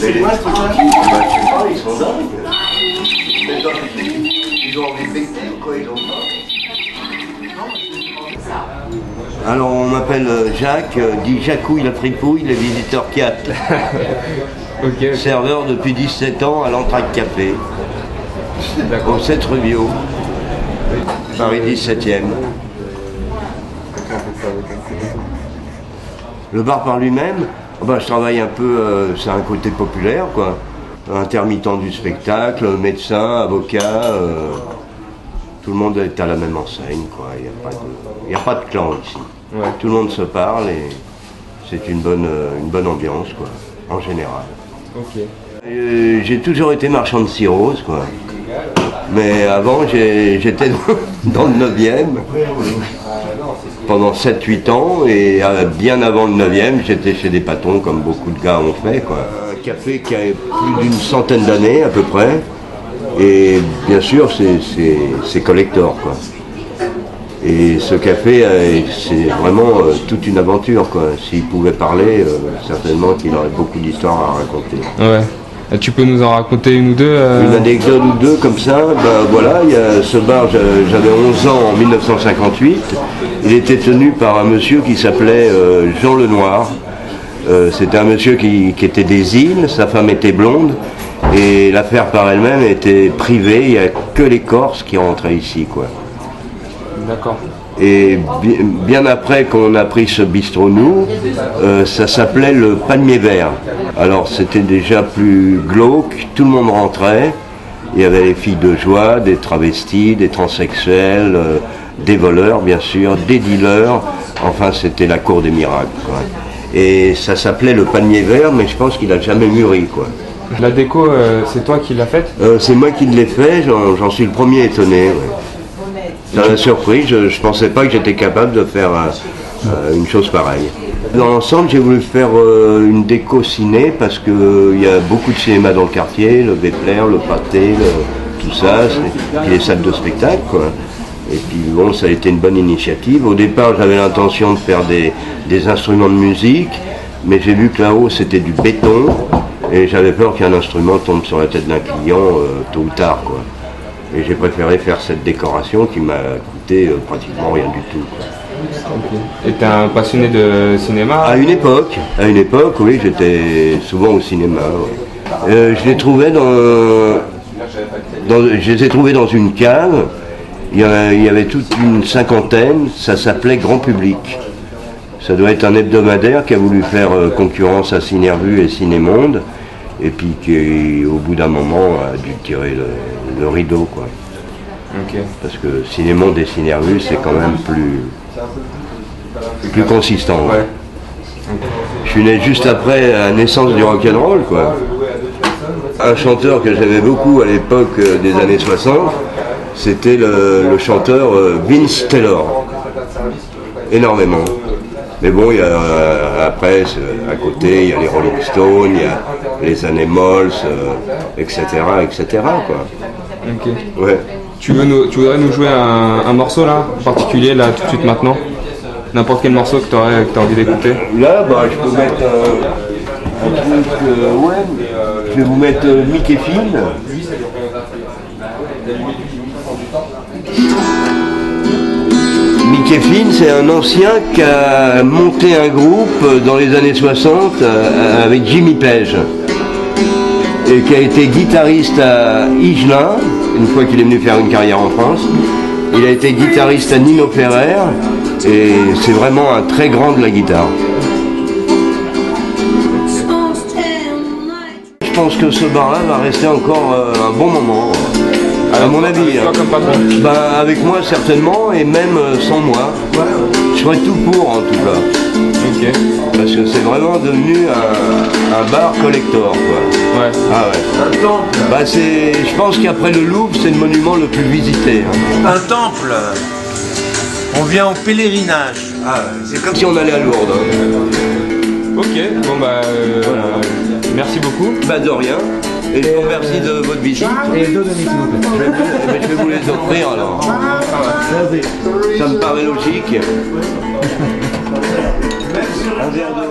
c'est quoi ce truc là? Je sais pas, ils sont dingues. Ils ont envie de becter ou quoi? Ils ont pas. Alors on m'appelle Jacques, dit Jacouille la fripouille, les visiteurs 4. Ok. Serveur depuis 17 ans à l'Entraque Café. Au 7 rue Biot, Paris 17e. Le bar par lui-même, je travaille un peu, c'est un côté populaire, quoi. Intermittent du spectacle, médecin, avocat, tout le monde est à la même enseigne, quoi. Il n'y a pas de clan ici. Ouais. Tout le monde se parle et c'est une bonne ambiance, quoi, en général. Ok. J'ai toujours été marchand de cirrhose, quoi. Mais avant, j'étais dans le 9e pendant 7-8 ans et bien avant le 9e, j'étais chez des patons comme beaucoup de gars ont fait, quoi. Un café qui a plus d'une centaine d'années à peu près et bien sûr c'est collector, quoi. Et ce café, c'est vraiment toute une aventure, quoi. S'il pouvait parler, certainement qu'il aurait beaucoup d'histoires à raconter. Ouais. Tu peux nous en raconter une ou deux Une anecdote ou deux comme ça, voilà, il y a ce bar, j'avais 11 ans en 1958, il était tenu par un monsieur qui s'appelait Jean Lenoir. C'était un monsieur qui était des îles, sa femme était blonde, et l'affaire par elle-même était privée, il n'y a que les Corses qui rentraient ici, quoi. D'accord. Et bien après qu'on a pris ce bistrot nous, ça s'appelait le Palmier Vert. Alors c'était déjà plus glauque, tout le monde rentrait. Il y avait les filles de joie, des travestis, des transsexuels, des voleurs bien sûr, des dealers. Enfin c'était la cour des miracles, quoi. Et ça s'appelait le Palmier Vert, mais je pense qu'il n'a jamais mûri, quoi. La déco, c'est toi qui l'as faite? C'est moi qui l'ai fait, j'en suis le premier étonné. Ouais. Ça m'a surpris, je ne pensais pas que j'étais capable de faire une chose pareille. Dans l'ensemble, j'ai voulu faire une déco ciné parce qu'il y a beaucoup de cinéma dans le quartier, le Bepler, le Pâté, tout ça, puis les salles de spectacle, quoi. Et puis bon, ça a été une bonne initiative. Au départ, j'avais l'intention de faire des instruments de musique, mais j'ai vu que là-haut c'était du béton et j'avais peur qu'un instrument tombe sur la tête d'un client tôt ou tard, quoi. Et j'ai préféré faire cette décoration qui m'a coûté pratiquement rien du tout, quoi. Okay. Et t'es un passionné de cinéma? À une époque, oui, j'étais souvent au cinéma. Ouais. Je les trouvais je les ai trouvés dans une cave. Il y avait toute une cinquantaine. Ça s'appelait Grand Public. Ça doit être un hebdomadaire qui a voulu faire concurrence à Ciné-Revue et Ciné-Monde. Et puis qui, au bout d'un moment, a dû tirer le rideau, quoi. Okay. Parce que Ciné-Monde et Ciné-Revue, c'est quand même plus consistant. Ouais. Okay. Je suis né juste après la naissance du rock'n'roll, quoi. Un chanteur que j'aimais beaucoup à l'époque des années 60, c'était le chanteur Vince Taylor. Énormément. Mais bon, il y a, après, à côté, il y a les Rolling Stones, il y a les Animals, etc., quoi. Ok. Ouais. Tu voudrais nous jouer un morceau, là, en particulier, là, tout de suite, maintenant? N'importe quel morceau que tu as envie d'écouter? Là, je peux mettre un truc, ouais, je vais vous mettre Mickey Finn. Mickey Finn, c'est un ancien qui a monté un groupe dans les années 60 avec Jimmy Page et qui a été guitariste à Higelin, une fois qu'il est venu faire une carrière en France. Il a été guitariste à Nino Ferrer et c'est vraiment un très grand de la guitare. Je pense que ce bar-là va rester encore un bon moment. À mon avis, avec moi certainement et même sans moi. Je ferais tout pour en tout cas. Okay. Parce que c'est vraiment devenu un bar collector, quoi. Ouais. Ah ouais. Je pense qu'après le Louvre, c'est le monument le plus visité. Hein. Un temple. On vient au pèlerinage. Ah, c'est comme si on allait à Lourdes. Hein. Ok, bon voilà. Merci beaucoup. De rien. Et je vous remercie de votre visite. Et 2 demi, s'il vous plaît. Je vais vous les offrir alors. Ça me paraît logique. Un verre de...